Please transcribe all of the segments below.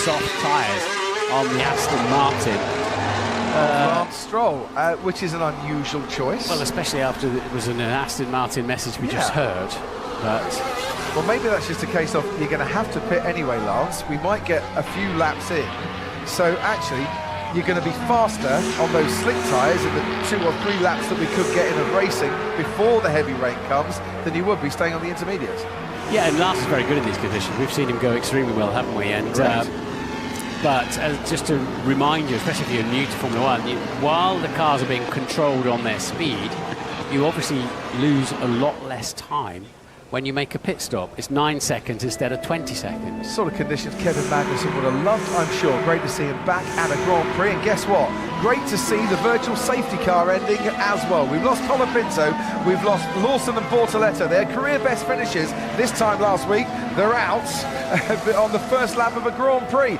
soft tyres on the Aston Martin. Lance Stroll, which is an unusual choice. Well, especially after it was an Aston Martin message we just heard. But well, maybe that's just a case of you're going to have to pit anyway, Lance. We might get a few laps in. So actually, you're going to be faster on those slick tyres in the 2 or 3 laps that we could get in of racing before the heavy rain comes than you would be staying on the intermediates. Yeah, and Lance is very good in these conditions. We've seen him go extremely well, haven't we? And but just to remind you, especially if you're new to Formula One, while the cars are being controlled on their speed, you obviously lose a lot less time when you make a pit stop. It's 9 seconds instead of 20 seconds. Sort of conditions Kevin Magnussen would have loved, I'm sure. Great to see him back at a Grand Prix, and guess what? Great to see the virtual safety car ending as well. We've lost Colapinto, we've lost Lawson and Bortoleto. Their career best finishes this time last week. They're out on the first lap of a Grand Prix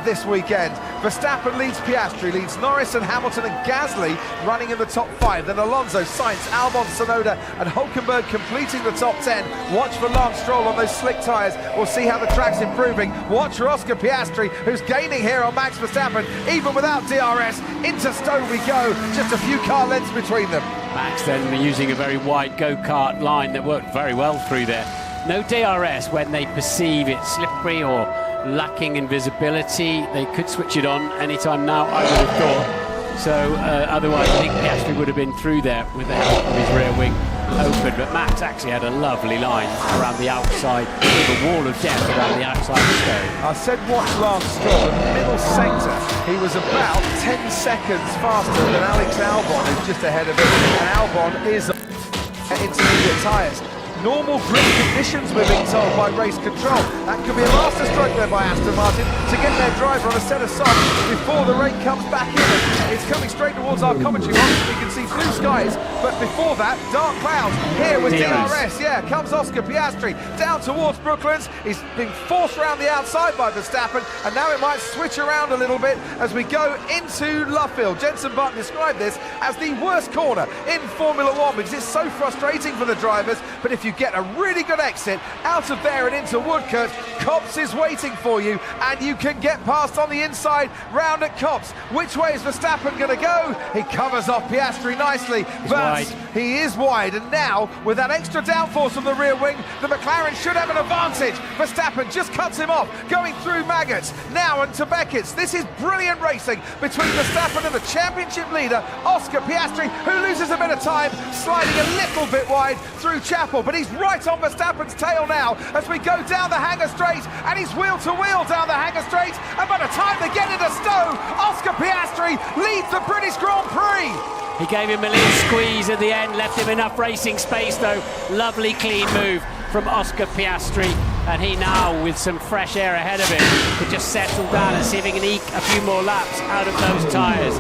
this weekend. Verstappen leads Piastri, leads Norris and Hamilton and Gasly running in the top 5. Then Alonso, Sainz, Albon, Tsunoda and Hülkenberg completing the top 10. Watch for Lance Stroll on those slick tyres. We'll see how the track's improving. Watch for Oscar Piastri, who's gaining here on Max Verstappen. Even without DRS, into Stowe we go. Just a few car lengths between them. Max then using a very wide go-kart line that worked very well through there. No DRS when they perceive it slippery or lacking in visibility. They could switch it on anytime now, I would have thought. So otherwise I think Piastri would have been through there with the help of his rear wing open. But Max actually had a lovely line around the outside, with a wall of death around the outside of Stowe. I said watch Lance Stroll in the middle sector. He was about 10 seconds faster than Alex Albon, who's just ahead of him. And Albon is intermediate tyres. Normal grip conditions, we're being told by race control. That could be a master stroke there by Aston Martin to get their driver on a set of softs before the rain comes back in. It's coming straight towards our commentary box. We can see blue skies, but before that, dark clouds. Here with DRS, yeah, comes Oscar Piastri down towards Brooklands. He's being forced around the outside by Verstappen, and now it might switch around a little bit as we go into Luffield. Jenson Button described this as the worst corner in Formula One because it's so frustrating for the drivers, but if you get a really good exit out of there and into Woodcote, Copse is waiting for you, and you can get past on the inside round at Copse. Which way is Verstappen going to go? He covers off Piastri nicely, but he is wide, and now with that extra downforce from the rear wing, the McLaren should have an advantage. Verstappen just cuts him off, going through Maggots, now into Beckett's. This is brilliant racing between Verstappen and the championship leader, Oscar Piastri, who loses a bit of time, sliding a little bit wide through Chapel, but he's right on Verstappen's tail now as we go down the Hangar Straight, and he's wheel to wheel down the Hangar Straight, and by the time they get into Stowe, Oscar Piastri leads the British Grand Prix. He gave him a little squeeze at the end, left him enough racing space though. Lovely clean move from Oscar Piastri, and he now, with some fresh air ahead of him, could just settle down and see if he can eke a few more laps out of those tyres.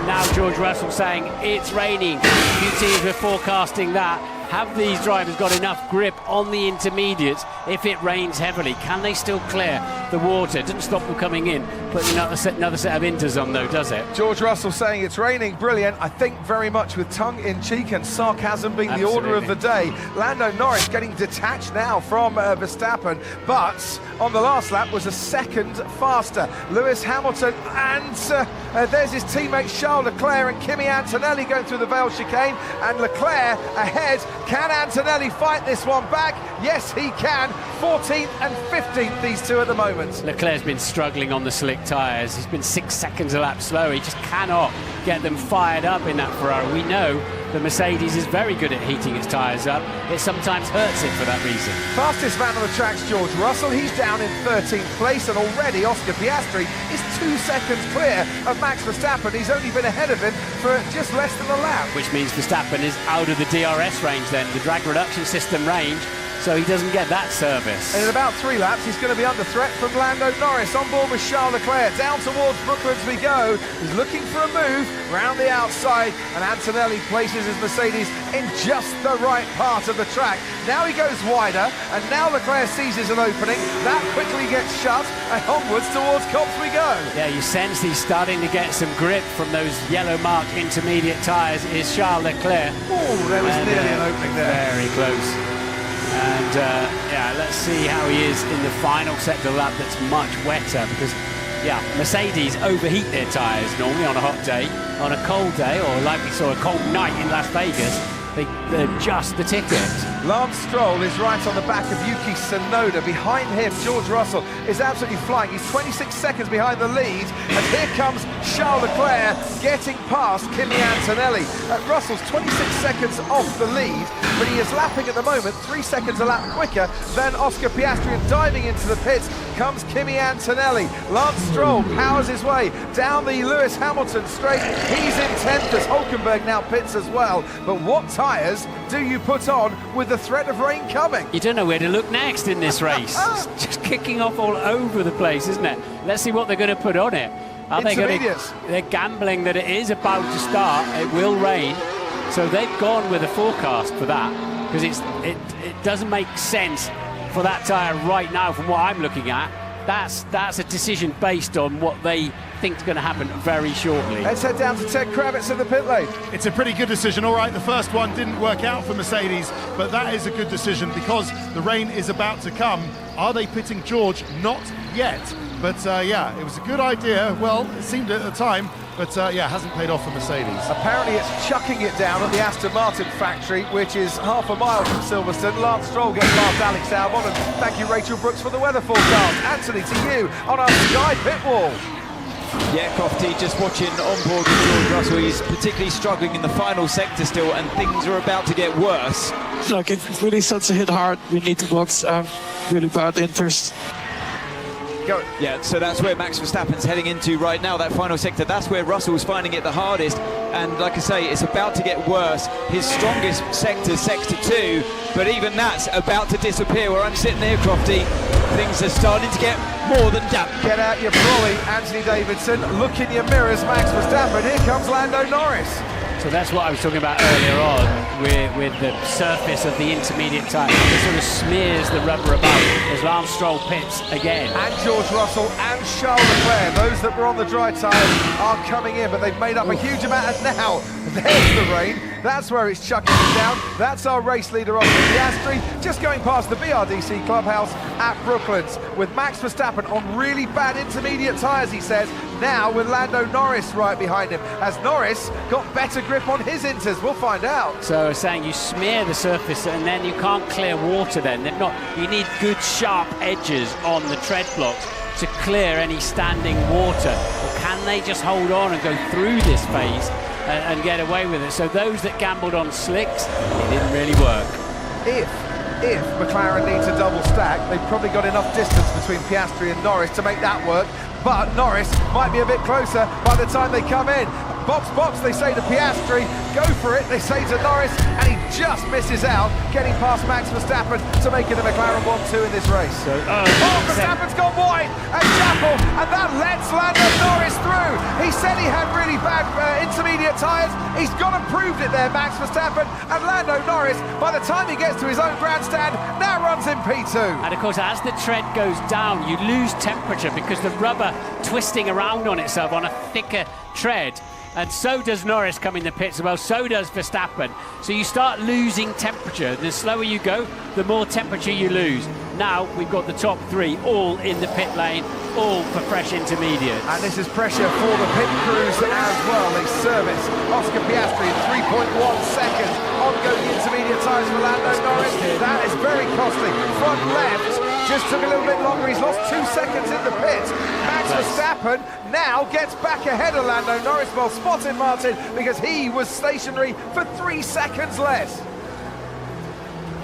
Now George Russell saying it's raining. A few teams were forecasting that. Have these drivers got enough grip on the intermediates if it rains heavily? Can they still clear the water? It doesn't stop them coming in. Put another set of inters on though, does it? George Russell saying it's raining, brilliant. I think very much with tongue-in-cheek and sarcasm being the order of the day. Lando Norris getting detached now from Verstappen, but on the last lap was a second faster. Lewis Hamilton and there's his teammate Charles Leclerc and Kimi Antonelli going through the Vale chicane, and Leclerc ahead. Can Antonelli fight this one back? Yes, he can. 14th and 15th, these two at the moment. Leclerc's been struggling on the slick tyres. He's been 6 seconds a lap slow. He just cannot get them fired up in that Ferrari. We know the Mercedes is very good at heating its tyres up. It sometimes hurts it for that reason. Fastest man on the track's George Russell. He's down in 13th place, and already Oscar Piastri is 2 seconds clear of Max Verstappen. He's only been ahead of him for just less than a lap. Which means Verstappen is out of the DRS range then, the drag reduction system range, so he doesn't get that service. And in about 3 laps, he's going to be under threat from Lando Norris. On board with Charles Leclerc. Down towards Brooklands we go. He's looking for a move round the outside, and Antonelli places his Mercedes in just the right part of the track. Now he goes wider, and now Leclerc seizes an opening. That quickly gets shut, and onwards towards Copse we go. Yeah, you sense he's starting to get some grip from those yellow-marked intermediate tyres. Is Charles Leclerc. Oh, there was nearly an opening there. Very close. And yeah, let's see how he is in the final sector lap that's much wetter, because yeah, Mercedes overheat their tyres normally on a hot day. On a cold day, or like we saw a cold night in Las Vegas, they adjust the ticket. Lance Stroll is right on the back of Yuki Tsunoda. Behind him, George Russell is absolutely flying. He's 26 seconds behind the lead. And here comes Charles Leclerc getting past Kimi Antonelli. Russell's 26 seconds off the lead, but he is lapping at the moment 3 seconds a lap quicker than Oscar Piastri. And diving into the pits comes Kimi Antonelli. Lance Stroll powers his way down the Lewis Hamilton straight. He's in 10th as Hulkenberg now pits as well. But what tyres do you put on with the threat of rain coming? You don't know where to look next in this race. It's just kicking off all over the place, isn't it? Let's see what they're going to put on it. Are they going to? They're gambling that it is about to start. It will rain, so they've gone with a forecast for that, because it doesn't make sense for that tyre right now from what I'm looking at. That's a decision based on what they think is going to happen very shortly. Let's head down to Ted Kravitz in the pit lane. It's a pretty good decision. All right, the first one didn't work out for Mercedes, but that is a good decision because the rain is about to come. Are they pitting George? Not yet. But yeah, it was a good idea. Well, it seemed at the time, but yeah, hasn't paid off for Mercedes. Apparently it's chucking it down at the Aston Martin factory, which is half a mile from Silverstone. Lance Stroll gets past Alex Albon, and thank you, Rachel Brooks, for the weather forecast. Anthony, to you on our Sky pit wall. Yeah, Crofty, just watching on board with George Russell. He's particularly struggling in the final sector still, and things are about to get worse. Like, it really starts to hit hard. We need to box really bad inters. Go. Yeah, so that's where Max Verstappen's heading into right now, that final sector. That's where Russell's finding it the hardest. And like I say, it's about to get worse. His strongest sector, sector 2, but even that's about to disappear. Where I'm sitting there, Crofty, things are starting to get more than damp. Get out your brolly, Anthony Davidson. Look in your mirrors, Max Verstappen. Here comes Lando Norris. So that's what I was talking about earlier on with the surface of the intermediate tyre. It sort of smears the rubber about as Lance Stroll pits again. And George Russell and Charles Leclerc, those that were on the dry tyres, are coming in, but they've made up a huge amount. And now, there's the rain. That's where it's chucking it down. That's our race leader, Oscar Piastri, just going past the BRDC clubhouse at Brooklands, with Max Verstappen on really bad intermediate tyres, he says. Now with Lando Norris right behind him, as Norris got better grip on his inters. We'll find out. So saying you smear the surface and then you can't clear water then. You need good sharp edges on the tread blocks to clear any standing water. Or can they just hold on and go through this phase and get away with it? So those that gambled on slicks, it didn't really work. If McLaren needs a double stack, they've probably got enough distance between Piastri and Norris to make that work. But Norris might be a bit closer by the time they come in. Box, box, they say to Piastri. Go for it, they say to Norris, and he just misses out, getting past Max Verstappen to make it a McLaren 1-2 in this race. So, Verstappen's gone wide, and Chapel, and that lets Lando Norris through. He said he had really bad intermediate tyres. He's gone and proved it there, Max Verstappen, and Lando Norris, by the time he gets to his own grandstand, now runs in P2. And of course, as the tread goes down, you lose temperature because the rubber twisting around on itself on a thicker tread. And so does Norris come in the pits, well, so does Verstappen. So you start losing temperature. The slower you go, the more temperature you lose. Now we've got the top 3 all in the pit lane, all for fresh intermediates. And this is pressure for the pit crews as well. They service Oscar Piastri in 3.1 seconds. Ongoing intermediate tyres for Lando Norris. That is very costly. Front left just took a little bit longer. He's lost 2 seconds in the pit. Max Verstappen now gets back ahead of Lando Norris. Well spotted, Martin, because he was stationary for 3 seconds less.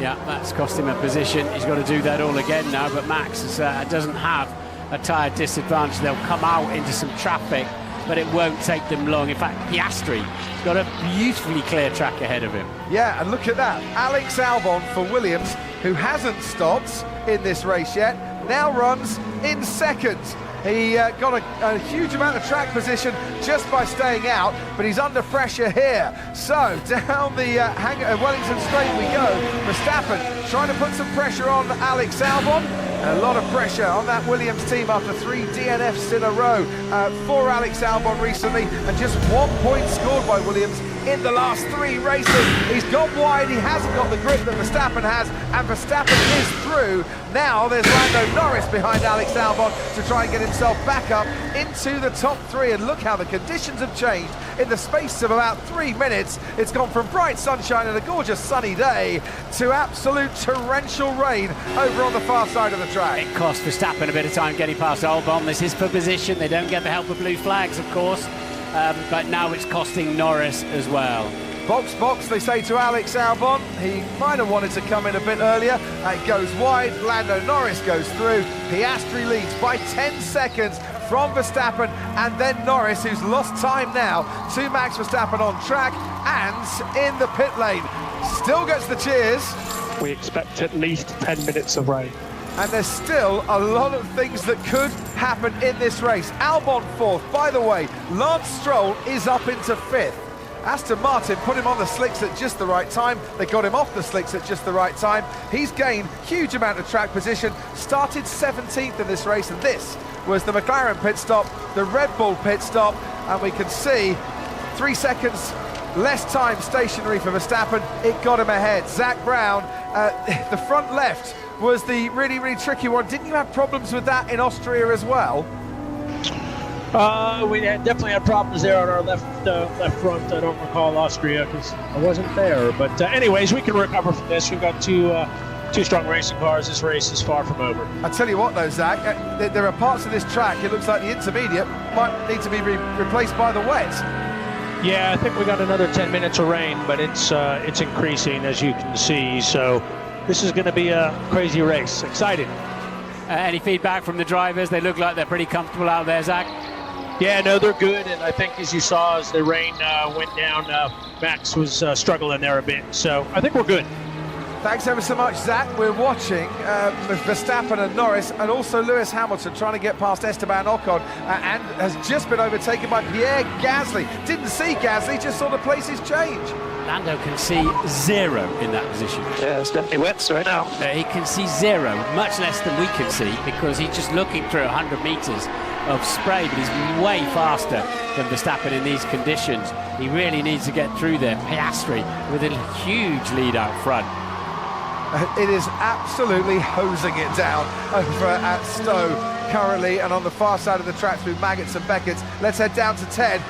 Yeah, that's cost him a position. He's got to do that all again now, but Max doesn't have a tyre disadvantage. They'll come out into some traffic, but it won't take them long. In fact, Piastri's got a beautifully clear track ahead of him. Yeah, and look at that. Alex Albon for Williams, who hasn't stopped in this race yet, now runs in second. He got a huge amount of track position just by staying out, but he's under pressure here. So down the Wellington Straight we go. Verstappen trying to put some pressure on Alex Albon. A lot of pressure on that Williams team after 3 DNFs in a row for Alex Albon recently, and just 1 point scored by Williams in the last 3 races. He's gone wide, he hasn't got the grip that Verstappen has, and Verstappen is through. Now there's Lando Norris behind Alex Albon to try and get himself back up into the top 3, and look how the conditions have changed in the space of about 3 minutes. It's gone from bright sunshine and a gorgeous sunny day to absolute torrential rain over on the far side of the track. It cost Verstappen a bit of time getting past Albon. This is for position. They don't get the help of blue flags, of course, but now it's costing Norris as well. Box, box, they say to Alex Albon. He might have wanted to come in a bit earlier. It goes wide, Lando Norris goes through. Piastri leads by 10 seconds from Verstappen, and then Norris, who's lost time now to Max Verstappen on track and in the pit lane. Still gets the cheers. We expect at least 10 minutes of rain. And there's still a lot of things that could happen in this race. Albon 4th, by the way. Lance Stroll is up into 5th. Aston Martin put him on the slicks at just the right time. They got him off the slicks at just the right time. He's gained huge amount of track position, started 17th in this race, and this was the McLaren pit stop, the Red Bull pit stop, and we can see 3 seconds less time stationary for Verstappen. It got him ahead. Zach Brown, the front left was the really, really tricky one. Didn't you have problems with that in Austria as well? We definitely had problems there on our left front. I don't recall Austria because I wasn't there. But anyways, we can recover from this. We've got two strong racing cars. This race is far from over. I tell you what though, Zach, there are parts of this track, it looks like the intermediate might need to be replaced by the wet. Yeah, I think we got another 10 minutes of rain, but it's increasing, as you can see. So this is going to be a crazy race. Exciting. Any feedback from the drivers? They look like they're pretty comfortable out there, Zach. Yeah, no, they're good, and I think as you saw as the rain went down, Max was struggling there a bit. So I think we're good. Thanks ever so much, Zach. We're watching Verstappen and Norris, and also Lewis Hamilton trying to get past Esteban Ocon, and has just been overtaken by Pierre Gasly. Didn't see Gasly, just saw the places change. Lando can see 0 in that position. Yeah, it's definitely wet right now. He can see 0, much less than we can see, because he's just looking through 100 metres of spray, but he's way faster than Verstappen in these conditions. He really needs to get through there. Piastri with a huge lead out front. It is absolutely hosing it down over at Stowe currently, and on the far side of the track through Maggots and Beckett's. Let's head down to Ted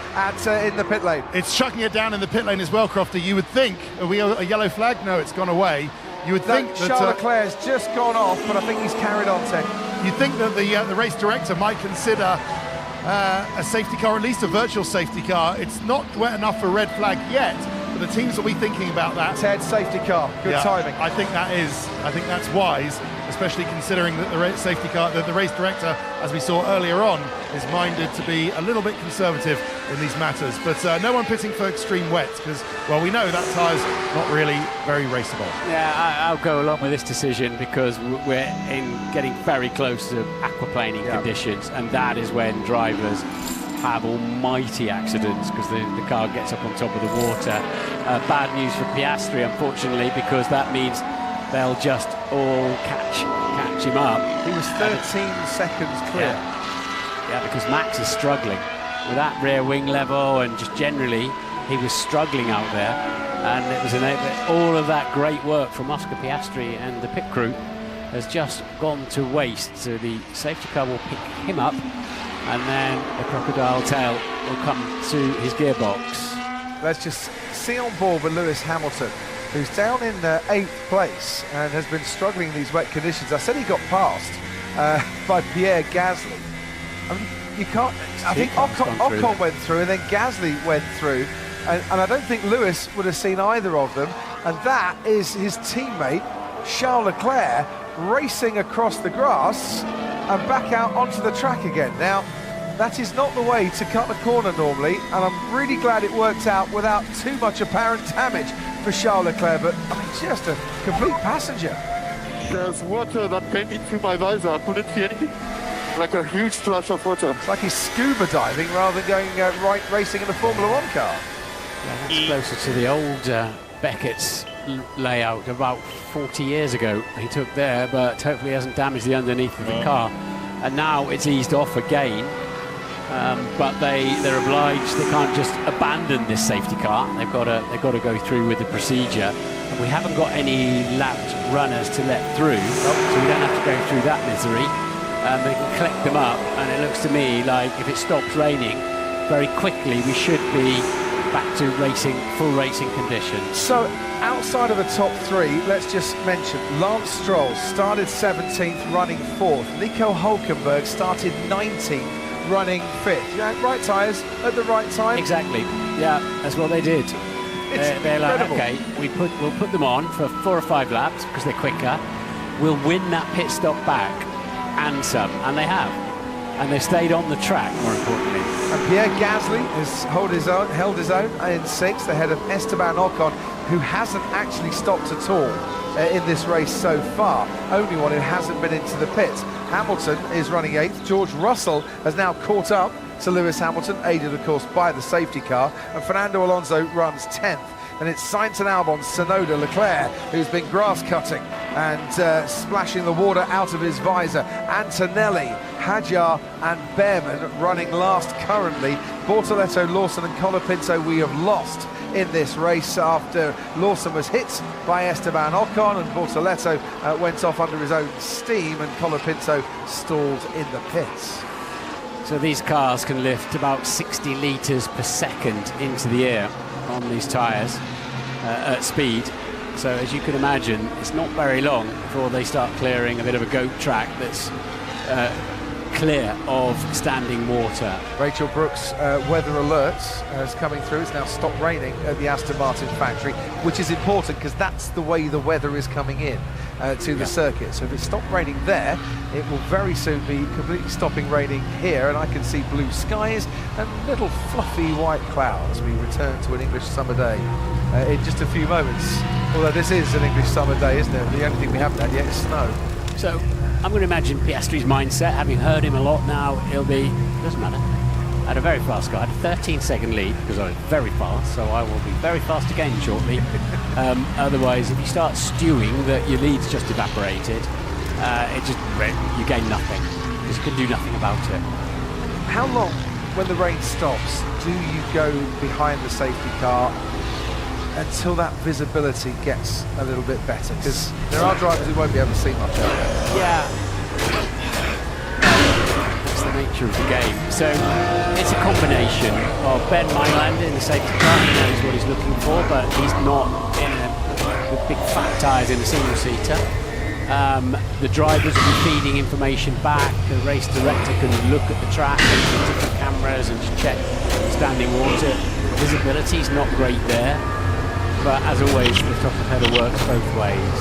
in the pit lane. It's chucking it down in the pit lane as well, Crofty. You would think, are we a yellow flag? No, it's gone away. You would think that Charles Leclerc's just gone off, but I think he's carried on, Ted. You'd think that the race director might consider a safety car, at least a virtual safety car. It's not wet enough for a red flag yet, but the teams will be thinking about that. Ted, safety car, good timing. I think that's wise, especially considering that the race director, as we saw earlier on, is minded to be a little bit conservative in these matters. But no one pitting for extreme wet, because, well, we know that tyre's not really very raceable. Yeah, I'll go along with this decision, because we're getting very close to aquaplaning conditions, and that is when drivers have almighty accidents, because the car gets up on top of the water. Bad news for Piastri, unfortunately, because that means they'll just all catch him up. He was 13 seconds clear. Yeah, because Max is struggling with that rear wing level, and just generally he was struggling out there, and it was all of that great work from Oscar Piastri and the pit crew has just gone to waste. So the safety car will pick him up, and then the crocodile tail will come to his gearbox. Let's just see on board with Lewis Hamilton, who's down in 8th place and has been struggling in these wet conditions. I said he got passed by Pierre Gasly. I mean, you can't. I think Ocon went through, and then Gasly went through, and I don't think Lewis would have seen either of them. And that is his teammate Charles Leclerc racing across the grass and back out onto the track again. Now, that is not the way to cut a corner normally, and I'm really glad it worked out without too much apparent damage for Charles Leclerc, but I mean, just a complete passenger. There's water that came into my visor. I couldn't see anything. like a huge splash of water. It's like he's scuba diving rather than going racing in a Formula One car. Yeah, that's closer to the old Beckett's layout about 40 years ago he took there, but hopefully he hasn't damaged the underneath of the car. And now it's eased off again, but they're obliged. They can't just abandon this safety car. They've got to go through with the procedure. And we haven't got any lapped runners to let through, so we don't have to go through that misery. They can collect them up, and it looks to me like if it stops raining very quickly, we should be back to full racing conditions. So outside of the top three, let's just mention Lance Stroll started 17th, running 4th. Nico Hülkenberg started 19th, running 5th. Yeah, right tyres at the right time. Exactly. Yeah, that's what they did. They're like, okay, we'll put them on for 4 or 5 laps because they're quicker. We'll win that pit stop back and some, and they have. And they've stayed on the track, more importantly. And Pierre Gasly has held his own in 6th ahead of Esteban Ocon, who hasn't actually stopped at all in this race so far. Only one who hasn't been into the pits. Hamilton is running 8th. George Russell has now caught up to Lewis Hamilton, aided of course by the safety car, and Fernando Alonso runs 10th. And it's Sainz and Albon's Tsunoda Leclerc who's been grass cutting and splashing the water out of his visor. Antonelli, Hadjar and Behrman running last currently. Bortoleto, Lawson and Colapinto we have lost in this race after Lawson was hit by Esteban Ocon and Bortoleto went off under his own steam and Colapinto stalled in the pits. So these cars can lift about 60 litres per second into the air on these tyres at speed. So as you can imagine, it's not very long before they start clearing a bit of a goat track that's clear of standing water. Rachel Brooks' weather alert is coming through. It's now stopped raining at the Aston Martin factory, which is important because that's the way the weather is coming in to the circuit. So if it stopped raining there, it will very soon be completely stopping raining here, and I can see blue skies and little fluffy white clouds. We return to an English summer day in just a few moments. Although this is an English summer day, isn't it? The only thing we haven't had yet is snow. So I'm going to imagine Piastri's mindset, having heard him a lot now, he'll be, doesn't matter, I had a very fast car. I had a 13-second lead because I was very fast, so I will be very fast again shortly. Otherwise, if you start stewing that your lead's just evaporated, you gain nothing because you can do nothing about it. How long, when the rain stops, do you go behind the safety car until that visibility gets a little bit better? Because there are drivers who won't be able to see much out there. Yeah. That's the nature of the game. So it's a combination of Ben Mylander in the safety car. He knows what he's looking for, but he's not with big fat tyres in a single-seater. The drivers will be feeding information back. The race director can look at the track and different cameras and check standing water. Visibility is not great there. But as always, the top of header works both ways.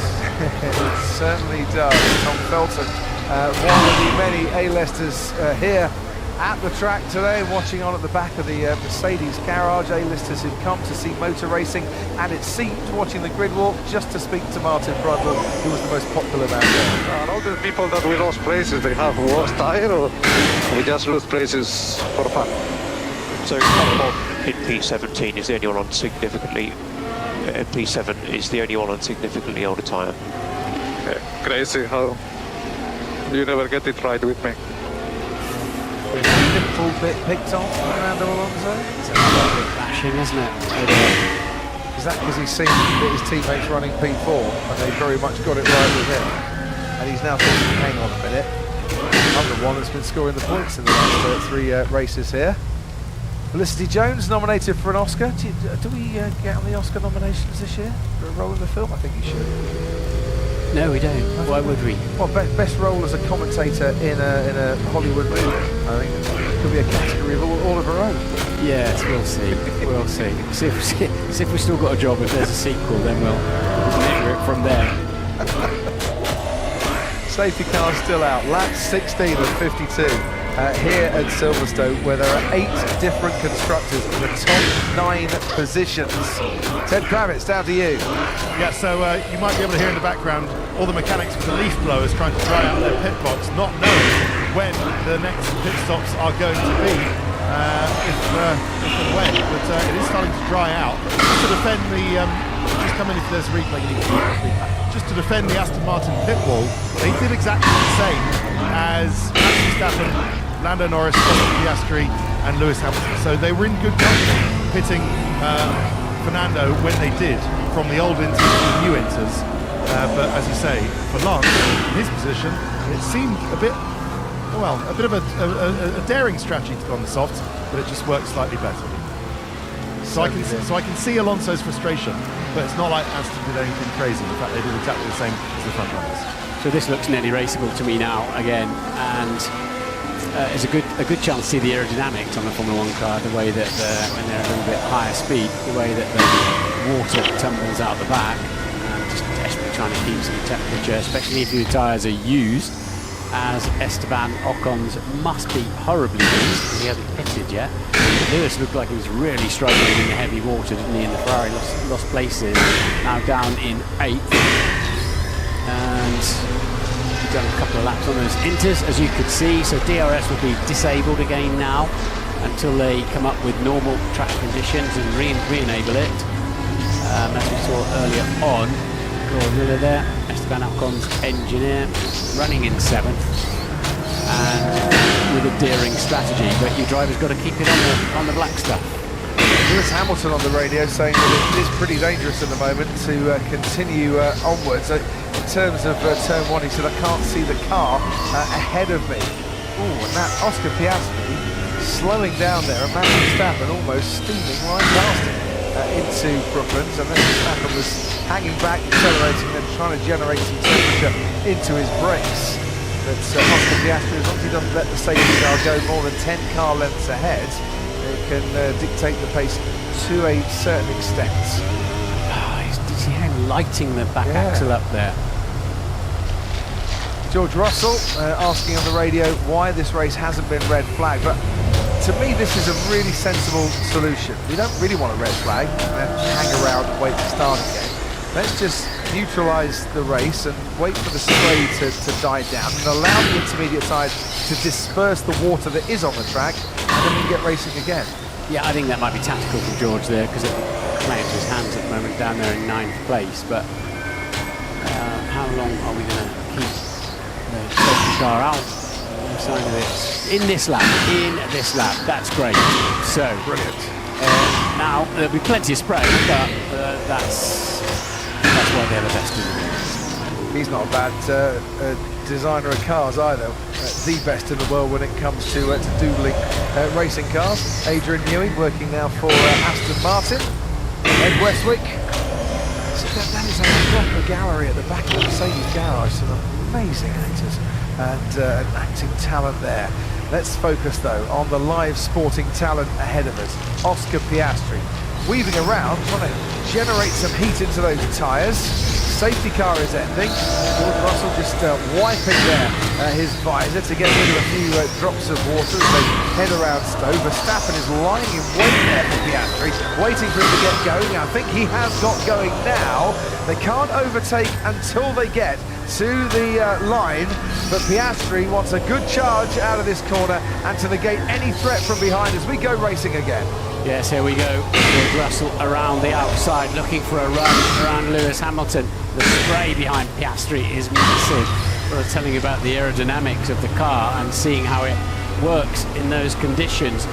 It certainly does. Tom Felton, one of the many A-listers here at the track today, watching on at the back of the Mercedes garage. A-listers who've come to see motor racing, and it seemed, watching the grid walk, just to speak to Martin Brundle, who was the most popular man there. All the people that we lost places, they have worse tire, or we just lose places for fun. So Albon in P17 is the only one on significantly. P7 is the only one on significantly older tyre. Crazy how you never get it right with me. A little bit picked on Fernando Alonso. It's a little bit bashing, isn't it? Is that because he's seen his teammates running P4 and they very much got it right with him? And he's now thinking, hang on a minute, I'm the one that's been scoring the points in the last 3 races here. Felicity Jones nominated for an Oscar. Do we get on the Oscar nominations this year for a role in the film? I think you should. No, we don't. Why would we? Well, best role as a commentator in a Hollywood movie. I think it could be a category of all of our own. Yes, we'll see. We'll see. See if we've still got a job. If there's a sequel, then we'll measure it from there. Safety car still out. Lap 16 of 52. here at Silverstone, where there are 8 different constructors in the top 9 positions. Ted Kravitz, down to you. Yeah, so you might be able to hear in the background all the mechanics with the leaf blowers trying to dry out their pit box, not knowing when the next pit stops are going to be, if and when. But it is starting to dry out. Just to defend the, just come in if there's a replay, you need to just to defend the Aston Martin pit wall, they did exactly the same as Max Verstappen, Lando Norris, Oscar Piastri and Lewis Hamilton. So they were in good company pitting Fernando when they did from the old Inters to the new Inters. But as you say, for Lance, in his position, it seemed a bit of a daring strategy to go on the softs, but it just worked slightly better. So I can see Alonso's frustration, but it's not like Aston did anything crazy. In fact, they did exactly the same as the front runners. So this looks nearly raceable to me now again, and it's a good chance to see the aerodynamics on the Formula 1 car, the way that when they're a little bit higher speed, the way that the water tumbles out the back, and just desperately trying to keep some temperature, especially if your tyres are used, as Esteban Ocon's must be horribly used because he hasn't pitted yet. Lewis looked like he was really struggling in the heavy water, didn't he? And the Ferrari lost places, now down in 8th. And he's done a couple of laps on those Inters, as you could see. So DRS will be disabled again now until they come up with normal track conditions and re-enable it. As we saw earlier on, Claude Miller there, Esteban Ocon's engineer, running in 7th. And with a daring strategy, but your driver's got to keep it on the black stuff. Lewis Hamilton on the radio saying that it is pretty dangerous at the moment to continue onwards. In terms of turn 1, he said, I can't see the car ahead of me. Ooh, and that Oscar Piastri slowing down there, and Max Verstappen almost steaming right past him into Brooklands, and then Verstappen was hanging back, accelerating, and trying to generate some temperature into his brakes. But Oscar Piastri, as long as he doesn't let the safety car go more than 10 car lengths ahead, it can dictate the pace to a certain extent. Did you see him lighting the back axle up there? George Russell asking on the radio why this race hasn't been red flagged, but to me this is a really sensible solution. We don't really want a red flag and then hang around and wait to start again. Let's just neutralise the race and wait for the spray to die down and allow the intermediate tyres to disperse the water that is on the track, and then we can get racing again. Yeah, I think that might be tactical from George there, because it claims his hands at the moment down there in 9th place, but how long are we going to keep the safety car out? No sign of it. In this lap, that's great. So, Brilliant. Now, there'll be plenty of spray, but that's why they're the best in the world. He's not a bad designer of cars either. The best in the world when it comes to doodling racing cars. Adrian Newey working now for Aston Martin. Ed Westwick. So that is a proper gallery at the back of the Mercedes garage. Some amazing actors and acting talent there. Let's focus though on the live sporting talent ahead of us. Oscar Piastri weaving around, trying to generate some heat into those tyres. Safety car is ending. George Russell just wiping there his visor to get rid of a few drops of water as they head around Stowe. Verstappen is lying in wait there for Piastri, waiting for him to get going. I think he has got going now. They can't overtake until they get to the line, but Piastri wants a good charge out of this corner and to negate any threat from behind as we go racing again. Yes, here we go. George Russell around the outside, looking for a run around Lewis Hamilton. The spray behind Piastri is massive. We're telling you about the aerodynamics of the car and seeing how it works in those conditions.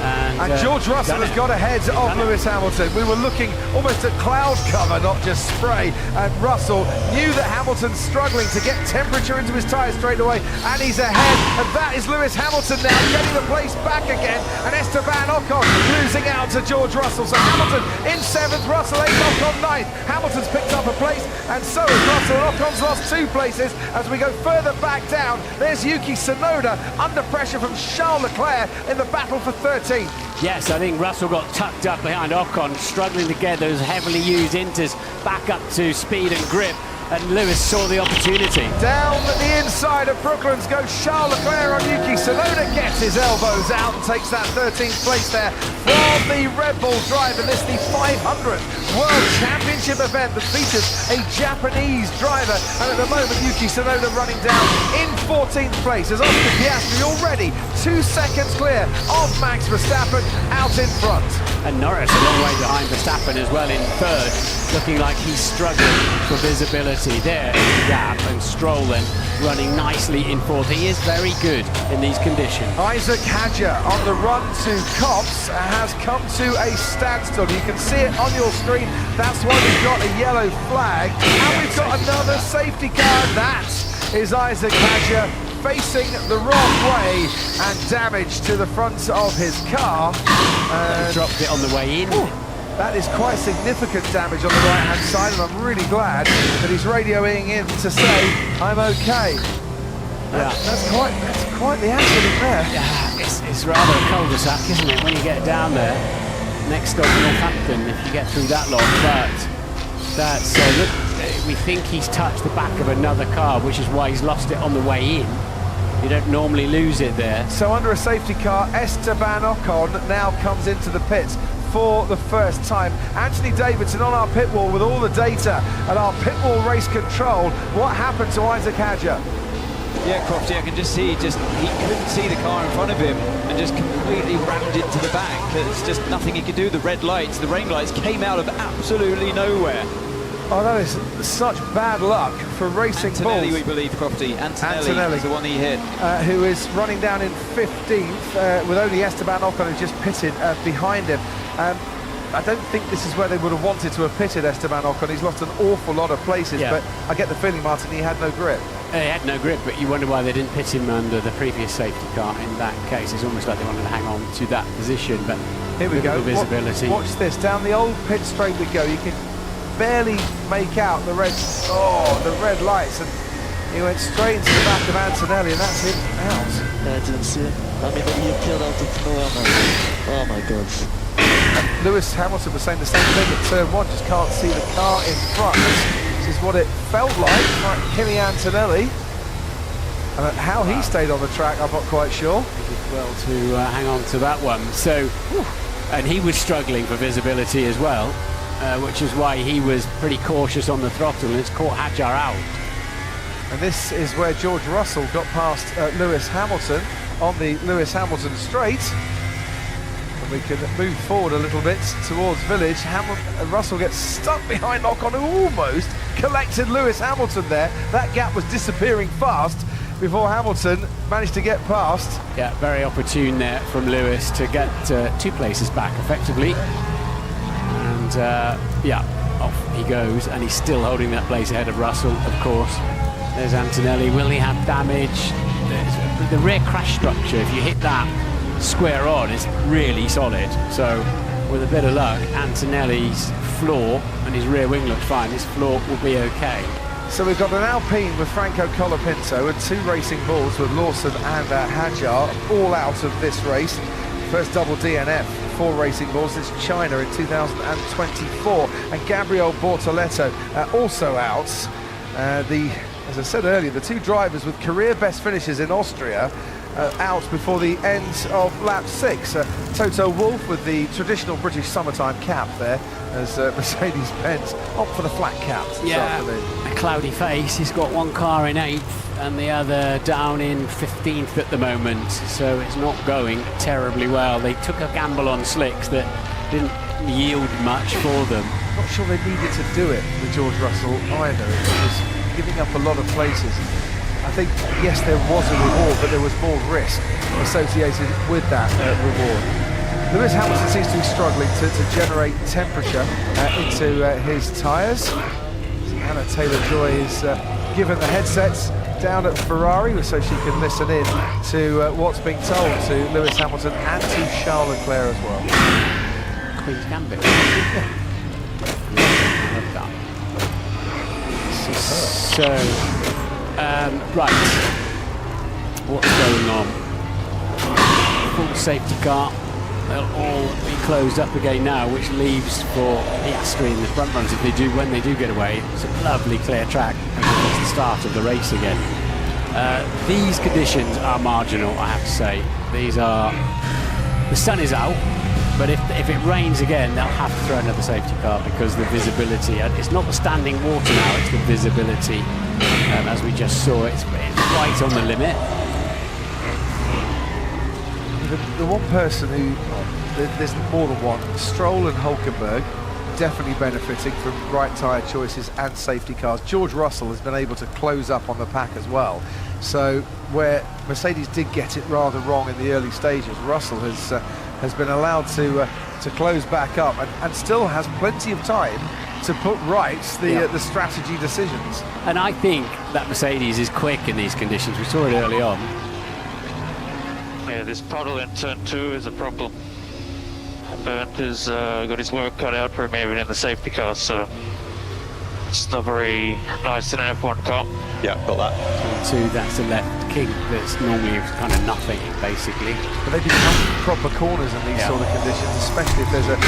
And George Russell has got ahead of Lewis Hamilton. We were looking almost at cloud cover, not just spray. And Russell knew that Hamilton's struggling to get temperature into his tyres straight away. And he's ahead. And that is Lewis Hamilton now getting the place back again. And Esteban Ocon losing out to George Russell. So Hamilton in 7th, Russell 8th, Ocon 9th. Hamilton's picked up a place, and so has Russell. And Ocon's lost 2 places as we go further back down. There's Yuki Tsunoda under pressure from Charles Leclerc in the battle for 13. Yes, I think Russell got tucked up behind Ocon, struggling to get those heavily used Inters back up to speed and grip. and Lewis saw the opportunity. Down the inside of Brooklands goes Charles Leclerc on Yuki Tsunoda, gets his elbows out and takes that 13th place there from the Red Bull driver. This is the 500th World Championship event that features a Japanese driver, and at the moment Yuki Tsunoda running down in 14th place as Oscar Piastri already 2 seconds clear of Max Verstappen out in front. And Norris a long way behind Verstappen as well in third, looking like he's struggling for visibility. There is the gap, and Stroll then running nicely in fourth. He is very good in these conditions. Isaac Hadjar on the run to Copse has come to a standstill. You can see it on your screen. That's why we've got a yellow flag. And we've got another safety car. That is Isaac Hadjar facing the wrong way and damage to the front of his car. He dropped it on the way in. That is quite significant damage on the right-hand side, and I'm really glad that he's radioing in to say, I'm okay. That's quite the accident there. Yeah, it's rather a cul-de-sac, isn't it, when you get down there. Next stop Northampton, if you get through that lot. But that's look, we think he's touched the back of another car, which is why he's lost it on the way in. You don't normally lose it there. So under a safety car, Esteban Ocon now comes into the pits for the first time. Anthony Davidson on our pit wall with all the data and our pit wall race control. What happened to Isaac Hadjar? Yeah, Crofty, I can just see, he couldn't see the car in front of him and just completely rammed into the back. There's just nothing he could do. The red lights, the rain lights came out of absolutely nowhere. Oh, that is such bad luck for Racing Antonelli, Bulls. we believe, Crofty. Antonelli is the one he hit. Who is running down in 15th with only Esteban Ocon who just pitted behind him. I don't think this is where they would have wanted to have pitted Esteban Ocon. He's lost an awful lot of places, but I get the feeling, Martin, he had no grip. He had no grip, but you wonder why they didn't pit him under the previous safety car in that case. It's almost like they wanted to hang on to that position, but here we go. Visibility. Watch this. Down the old pit straight we go. You can barely make out the red lights, and he went straight into the back of Antonelli, and that's him out. I didn't see it. I mean, he appeared out of nowhere. Oh my god. And Lewis Hamilton was saying the same thing at turn one, just can't see the car in front. This is what it felt like Kimi Antonelli. And how he stayed on the track, I'm not quite sure. He did well to hang on to that one. So, and he was struggling for visibility as well, which is why he was pretty cautious on the throttle, and it's caught Hadjar out. And this is where George Russell got past Lewis Hamilton on the Lewis Hamilton straight. And we can move forward a little bit towards Village. Russell gets stuck behind Ocon, who almost collected Lewis Hamilton there. That gap was disappearing fast before Hamilton managed to get past. Yeah, very opportune there from Lewis to get 2 places back effectively. And off he goes, and he's still holding that place ahead of Russell, of course. There's Antonelli. Will he have damage? There's the rear crash structure, if you hit that square on, is really solid. So with a bit of luck, Antonelli's floor and his rear wing looks fine. His floor will be okay. So we've got an Alpine with Franco Colapinto and 2 Racing Bulls with Lawson and Hadjar all out of this race. First double DNF for Racing Bulls since China in 2024. And Gabriel Bortoletto also out. As I said earlier, the 2 drivers with career best finishes in Austria out before the end of lap 6. Toto Wolff with the traditional British summertime cap there, as Mercedes-Benz opt for the flat cap this afternoon. A cloudy face. He's got one car in 8th and the other down in 15th at the moment, so it's not going terribly well. They took a gamble on slicks that didn't yield much for them. Not sure they needed to do it with George Russell either. It was giving up a lot of places. I think, yes, there was a reward, but there was more risk associated with that reward. Lewis Hamilton seems to be struggling to generate temperature into his tyres. Anna Taylor-Joy is given the headsets down at Ferrari so she can listen in to what's being told to Lewis Hamilton and to Charles Leclerc as well. Queen's Gambit. So, right, what's going on? Full safety car they'll all be closed up again now, which leaves for Piastri in the front runs when they do get away. It's a lovely clear track. It's the start of the race again. These conditions are marginal, I have to say. The sun is out, but if it rains again, they'll have to throw another safety car because the visibility, it's not the standing water now, it's the visibility. As we just saw, it's right on the limit. The one person who, there's more than one, Stroll and Hulkenberg, definitely benefiting from right tyre choices and safety cars. George Russell has been able to close up on the pack as well. So where Mercedes did get it rather wrong in the early stages, Russell has been allowed to close back up and still has plenty of time to put right the strategy decisions. And I think that Mercedes is quick in these conditions. We saw it early on. Yeah, this puddle in turn 2 is a problem. Bernd has got his work cut out for him even in the safety car, so it's not very nice in an F1 car. Yeah, got that. Turn 2, that's the left kink that's normally kind of nothing, basically. But they become proper corners in these sort of conditions, especially if there's a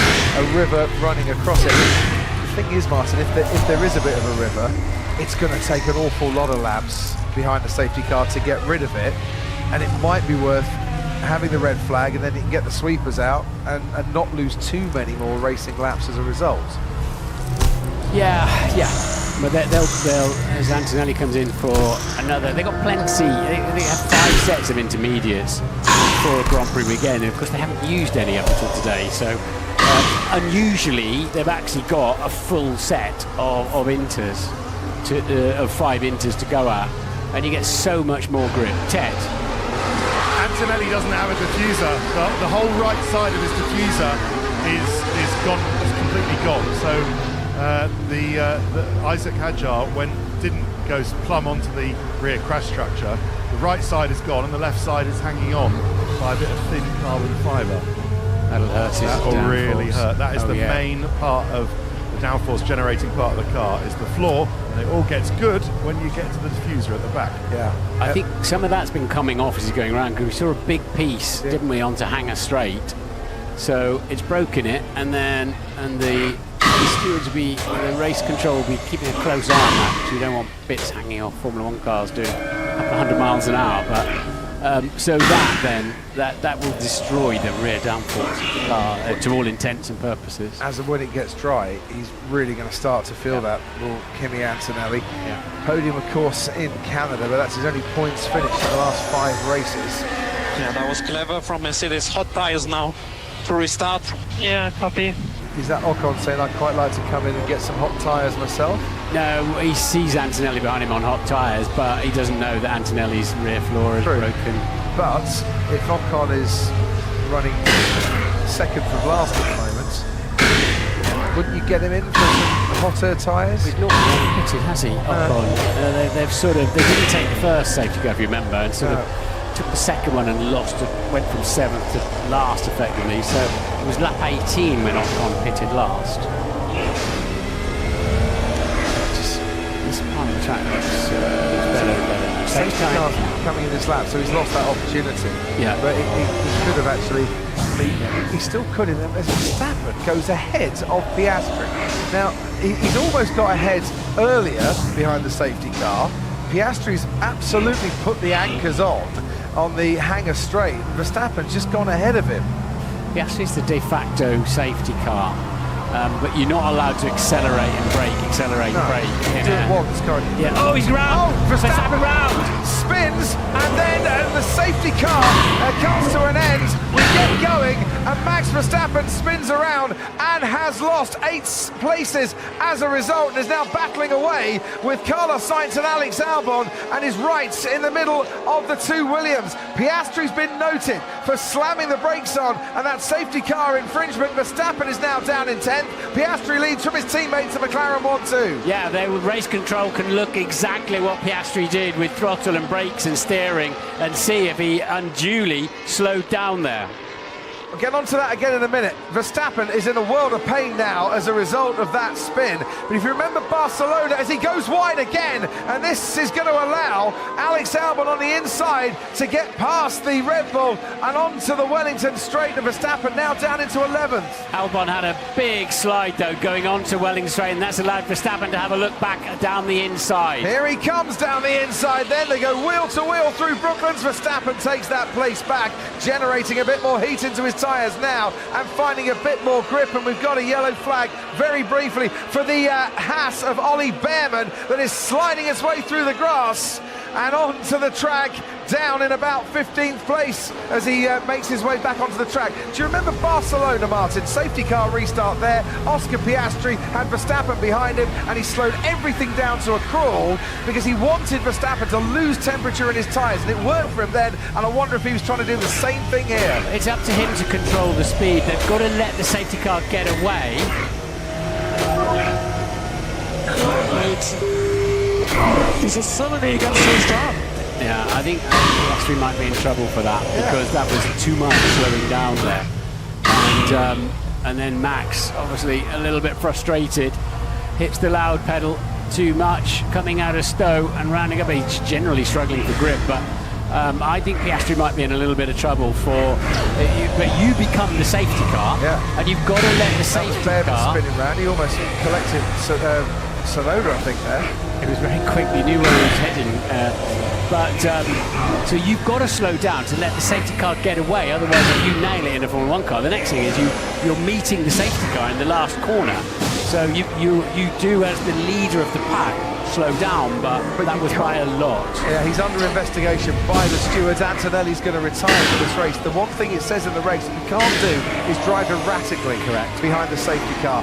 river running across it. The thing is, Martin, if there is a bit of a river, it's going to take an awful lot of laps behind the safety car to get rid of it, and it might be worth having the red flag, and then you can get the sweepers out and not lose too many more racing laps as a result. Yeah. But they'll as Antonelli comes in for another, they've got plenty, they have 5 sets of intermediates for a Grand Prix weekend, and of course they haven't used any up until today, so unusually they've actually got a full set of inters, of 5 inters to go at, and you get so much more grip. Ted? Antonelli doesn't have a diffuser. The whole right side of his diffuser is gone, is completely gone. So the Isaac Hadjar didn't go plumb onto the rear crash structure. The right side is gone and the left side is hanging on by a bit of thin carbon fibre. That'll hurt his That will downforce. really hurt. That is the main part of the downforce generating part of the car, is the floor, and it all gets good when you get to the diffuser at the back. Yeah. I think some of that's been coming off as he's going around, because we saw a big piece, didn't we, onto Hangar Straight. So it's broken it, and the stewards will be, the race control will be keeping a close eye on that, because you don't want bits hanging off Formula 1 cars doing a couple of 100 miles an hour. But so that will destroy the rear downforce of the car to all intents and purposes. As of when it gets dry, he's really going to start to feel that, will Kimi Antonelli. Podium, of course, in Canada, but that's his only points finish in the last 5 races. Yeah, that was clever from Mercedes. Hot tires now to restart. Yeah, copy. Is that Ocon saying, I'd quite like to come in and get some hot tyres myself? No, he sees Antonelli behind him on hot tyres, but he doesn't know that Antonelli's rear floor is broken. But if Ocon is running second from last at the moment, wouldn't you get him in for some hotter tyres? He's not really pitted, has he, Ocon? They didn't take the first safety car, if you remember, and sort of took the second one and went from 7th to last effectively, so it was lap 18 when Ocon pitted last. This part of the track looks better and better. Safety car's coming in this lap, so he's lost that opportunity. Yeah. But he could have actually, he still could have, as Verstappen goes ahead of Piastri. Now, he's almost got ahead earlier behind the safety car. Piastri's absolutely put the anchors on the Hangar Straight. Verstappen's just gone ahead of him. Piastri's the de facto safety car, but you're not allowed to accelerate and brake, brake. Do it once, can't you? Yeah. Oh, he's round! Oh, Verstappen round! Spins, and then the safety car comes to an end. We get going, and Max Verstappen spins around and has lost 8 places as a result, and is now battling away with Carlos Sainz and Alex Albon, and is right in the middle of the 2 Williams. Piastri's been noted for slamming the brakes on, and that safety car infringement. Verstappen is now down in 10th. Piastri leads from his teammates at McLaren 1-2. Yeah, race control can look exactly what Piastri did with throttle and brakes and steering, and see if he unduly slowed down there. We'll get onto that again in a minute. Verstappen is in a world of pain now as a result of that spin. But if you remember Barcelona, as he goes wide again, and this is going to allow Alex Albon on the inside to get past the Red Bull and onto the Wellington straight. And Verstappen now down into 11th. Albon had a big slide though going on to Wellington straight, and that's allowed Verstappen to have a look back down the inside. Here he comes down the inside, then they go wheel to wheel through Brooklands. Verstappen takes that place back, generating a bit more heat into his tyres now and finding a bit more grip, and we've got a yellow flag very briefly for the Haas of Ollie Bearman that is sliding its way through the grass and onto the track, down in about 15th place as he makes his way back onto the track. Do you remember Barcelona, Martin? Safety car restart there. Oscar Piastri had Verstappen behind him, and he slowed everything down to a crawl because he wanted Verstappen to lose temperature in his tyres, and it worked for him then, and I wonder if he was trying to do the same thing here. It's up to him to control the speed. They've got to let the safety car get away. He's a suddenly against the start. Yeah, I think Piastri might be in trouble for that because that was too much slowing down there. And then Max, obviously a little bit frustrated, hits the loud pedal too much, coming out of Stowe and rounding up. He's generally struggling for grip, but I think Piastri might be in a little bit of trouble for. But you become the safety car, and you've got to let the safety car spinning round. He almost collected Sonoda, I think, there. It was very quick, you knew where he was heading. So you've got to slow down to let the safety car get away, otherwise if you nail it in a Formula 1 car, the next thing is you're meeting the safety car in the last corner. So you do, as the leader of the pack, slow down, but that was by a lot. Yeah, he's under investigation by the stewards. Antonelli's going to retire for this race. The one thing it says in the race that you can't do is drive erratically behind the safety car.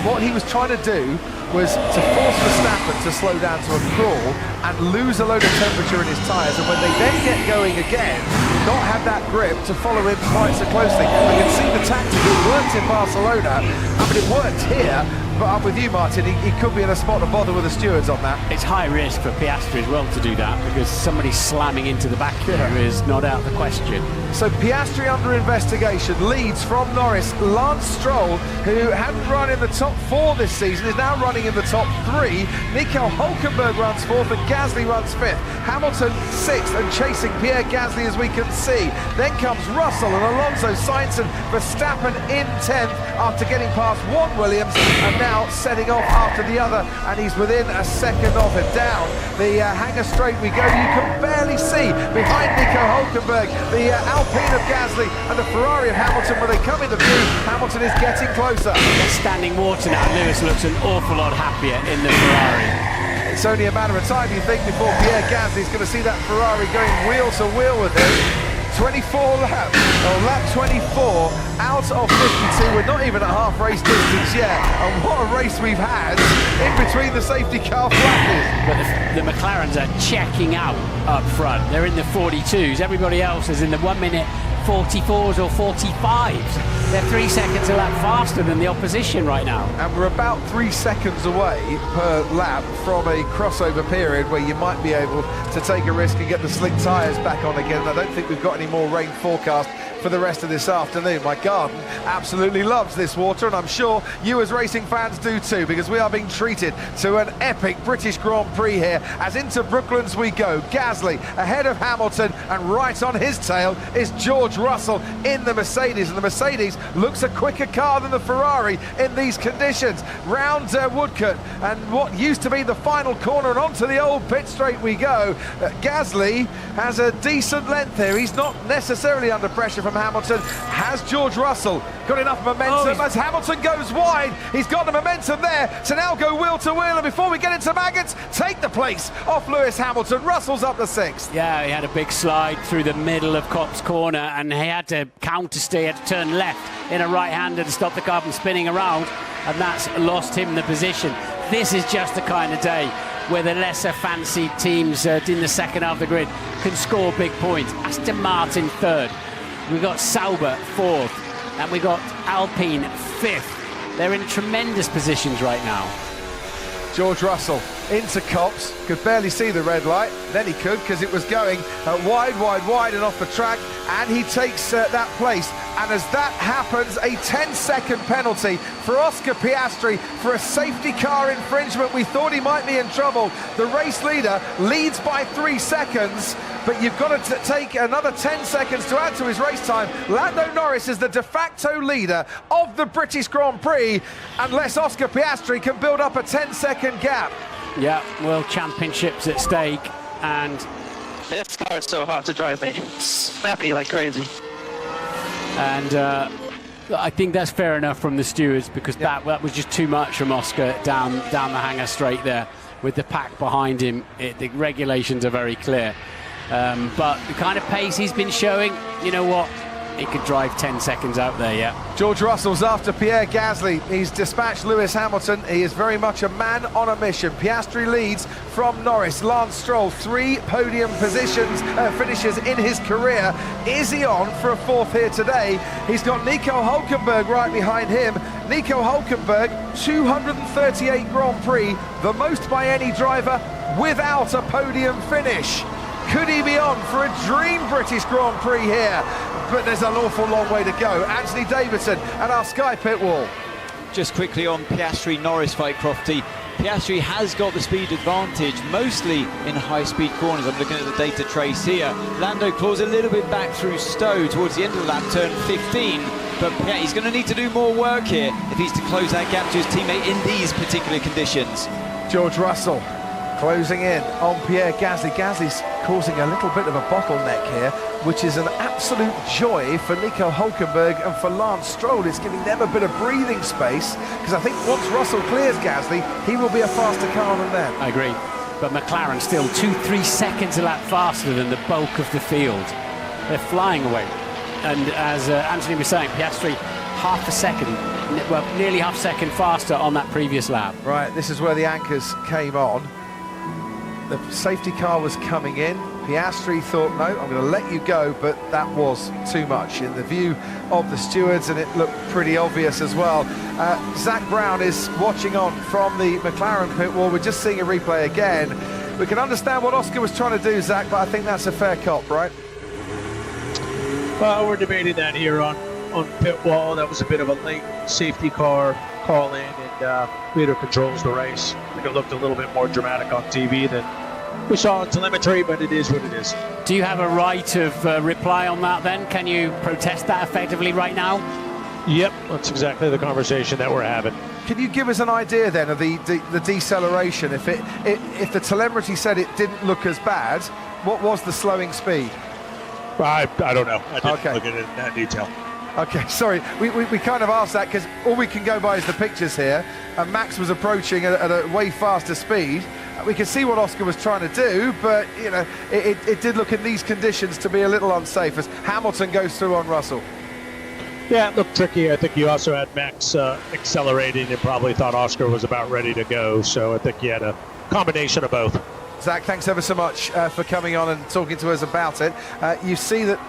What he was trying to do was to force Verstappen to slow down to a crawl and lose a load of temperature in his tyres, and when they then get going again, not have that grip to follow him quite so closely. You can see the tactic, it worked in Barcelona, but it worked here. But I'm with you, Martin, he could be in a spot to bother with the stewards on that. It's high risk for Piastri as well to do that, because somebody slamming into the back here is not out of the question. So Piastri under investigation, leads from Norris. Lance Stroll, who hadn't run in the top 4 this season, is now running in the top 3. Nico Hülkenberg runs 4th and Gasly runs 5th. Hamilton 6th and chasing Pierre Gasly, as we can see. Then comes Russell and Alonso, Sainz and Verstappen in 10th after getting past one Williams, and now setting off after the other, and he's within a second of it. Down the hangar straight we go. You can barely see behind Nico Hülkenberg the Alpine of Gasly and the Ferrari of Hamilton. When they come into view, Hamilton is getting closer. It's standing water now. Lewis looks an awful lot happier in the Ferrari. It's only a matter of time, you think, before Pierre Gasly is going to see that Ferrari going wheel to wheel with him. 24 laps, or lap 24 out of 52. We're not even at half race distance yet, and what a race we've had in between the safety car flashes. But the McLarens are checking out up front. They're in the 42s. Everybody else is in the 1 minute 44s or 45s. They're 3 seconds a lap faster than the opposition right now. And we're about 3 seconds away per lap from a crossover period where you might be able to take a risk and get the slick tyres back on again. And I don't think we've got any more rain forecast for the rest of this afternoon. My garden absolutely loves this water, and I'm sure you as racing fans do too, because we are being treated to an epic British Grand Prix here as into Brooklands we go. Gasly ahead of Hamilton, and right on his tail is George Russell in the Mercedes, and the Mercedes looks a quicker car than the Ferrari in these conditions. Round Woodcote and what used to be the final corner, and onto the old pit straight we go. Gasly has a decent length here. He's not necessarily under pressure from Hamilton. Has George Russell got enough momentum as Hamilton goes wide? He's got the momentum there to now go wheel to wheel, and before we get into maggots, take the place off Lewis Hamilton. Russell's up to 6th. Yeah, he had a big slide through the middle of Copse Corner, and he had to counter steer, to turn left in a right-hander to stop the car from spinning around, and that's lost him the position. This is just the kind of day where the lesser fancied teams in the second half of the grid can score big points. Aston Martin 3rd. We've got Sauber 4th, and we've got Alpine 5th. They're in tremendous positions right now. George Russell into Copse, could barely see the red light, then he could because it was going wide and off the track, and he takes that place. And as that happens, a 10-second penalty for Oscar Piastri for a safety car infringement. We thought he might be in trouble. The race leader leads by 3 seconds, but you've got to take another 10 seconds to add to his race time. Lando Norris is the de facto leader of the British Grand Prix, unless Oscar Piastri can build up a 10-second gap. Yeah, World Championships at stake, and This car is so hard to drive, mate. Snappy like crazy. And I think that's fair enough from the stewards, because that was just too much from Oscar down the hangar straight there with the pack behind him. The regulations are very clear. But the kind of pace he's been showing, you know what? He could drive 10 seconds out there, yeah. George Russell's after Pierre Gasly. He's dispatched Lewis Hamilton. He is very much a man on a mission. Piastri leads from Norris. Lance Stroll, 3 podium positions, finishes in his career. Is he on for a 4th here today? He's got Nico Hülkenberg right behind him. Nico Hülkenberg, 238 Grand Prix, the most by any driver without a podium finish. Could he be on for a dream British Grand Prix here? But there's an awful long way to go. Anthony Davidson at our Sky pit wall. Just quickly on Piastri-Norris fight, Crofty. Piastri has got the speed advantage, mostly in high-speed corners. I'm looking at the data trace here. Lando claws a little bit back through Stowe towards the end of the lap, turn 15. But yeah, he's going to need to do more work here if he's to close that gap to his teammate in these particular conditions. George Russell closing in on Pierre Gasly. Gasly's causing a little bit of a bottleneck here, which is an absolute joy for Nico Hülkenberg and for Lance Stroll. It's giving them a bit of breathing space, because I think once Russell clears Gasly, he will be a faster car than them. I agree. But McLaren still 2-3 seconds a lap faster than the bulk of the field. They're flying away. And as Anthony was saying, Piastri half a second, well, nearly half a second faster on that previous lap. Right, this is where the anchors came on. The safety car was coming in. Piastri thought, no, I'm going to let you go, but that was too much in the view of the stewards, and it looked pretty obvious as well. Zak Brown is watching on from the McLaren pit wall. We're just seeing a replay again. We can understand what Oscar was trying to do, Zach, but I think that's a fair cop, right? Well, we're debating that here on pit wall. That was a bit of a late safety car call in, and leader controls the race. I think it looked a little bit more dramatic on TV than we saw on telemetry, but it is what it is. Do you have a right of reply on that then? Can you protest that effectively right now? Yep, that's exactly the conversation that we're having. Can you give us an idea then of the deceleration? If the telemetry said it didn't look as bad, what was the slowing speed? I don't know. I didn't look at it in that detail. Okay, sorry, we kind of asked that because all we can go by is the pictures here, and Max was approaching at a way faster speed. We could see what Oscar was trying to do, but you know, it did look in these conditions to be a little unsafe as Hamilton goes through on Russell. Yeah, it looked tricky. I think you also had Max accelerating and probably thought Oscar was about ready to go, so I think you had a combination of both. Zach, thanks ever so much for coming on and talking to us about it. You see that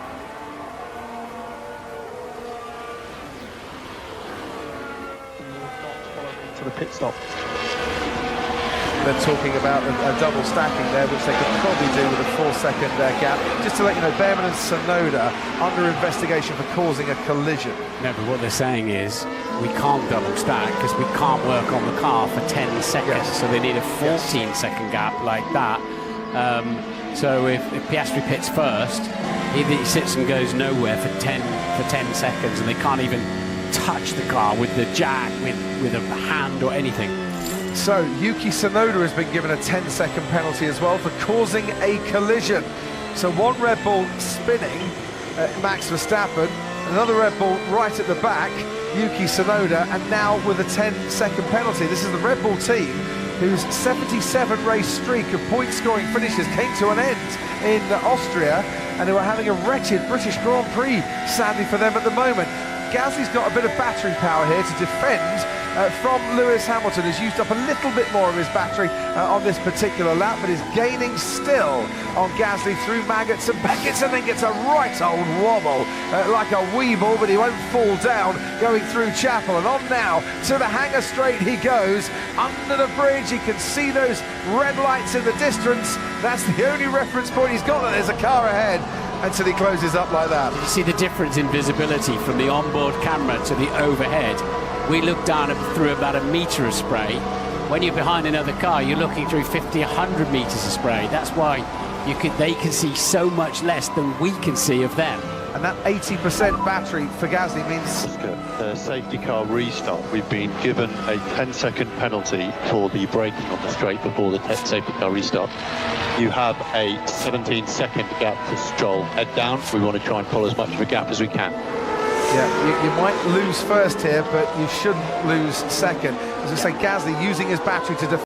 for the pit stop. They're talking about a double stacking there, which they could probably do with a 4-second gap. Just to let you know, Behrman and Tsunoda under investigation for causing a collision. No, but what they're saying is we can't double stack because we can't work on the car for 10 seconds. Yes. So they need a 14-second gap like that. So if Piastri pits first, he sits and goes nowhere for 10 seconds, and they can't even touch the car with the jack, with a hand or anything. So Yuki Tsunoda has been given a 10-second penalty as well for causing a collision. So one Red Bull spinning, Max Verstappen, another Red Bull right at the back, Yuki Tsunoda, and now with a 10-second penalty. This is the Red Bull team whose 77 race streak of point-scoring finishes came to an end in Austria, and who are having a wretched British Grand Prix, sadly for them at the moment. Gasly's got a bit of battery power here to defend from Lewis Hamilton, who's used up a little bit more of his battery on this particular lap, but is gaining still on Gasly through Maggots and Beckett, and then gets a right old wobble like a weeble, but he won't fall down going through Chapel. And on now to the Hangar Straight he goes, under the bridge. He can see those red lights in the distance. That's the only reference point he's got, that there's a car ahead, until he closes up like that. You see the difference in visibility from the onboard camera to the overhead. We look down through about a metre of spray. When you're behind another car, you're looking through 50, 100 metres of spray. That's why they can see so much less than we can see of them. And that 80% battery for Gasly means... safety car restart. We've been given a 10-second penalty for the braking on the straight before the safety car restart. You have a 17-second gap to Stroll. Head down. We want to try and pull as much of a gap as we can. Yeah, you might lose first here, but you shouldn't lose second. As I say, Gasly using his battery to defend.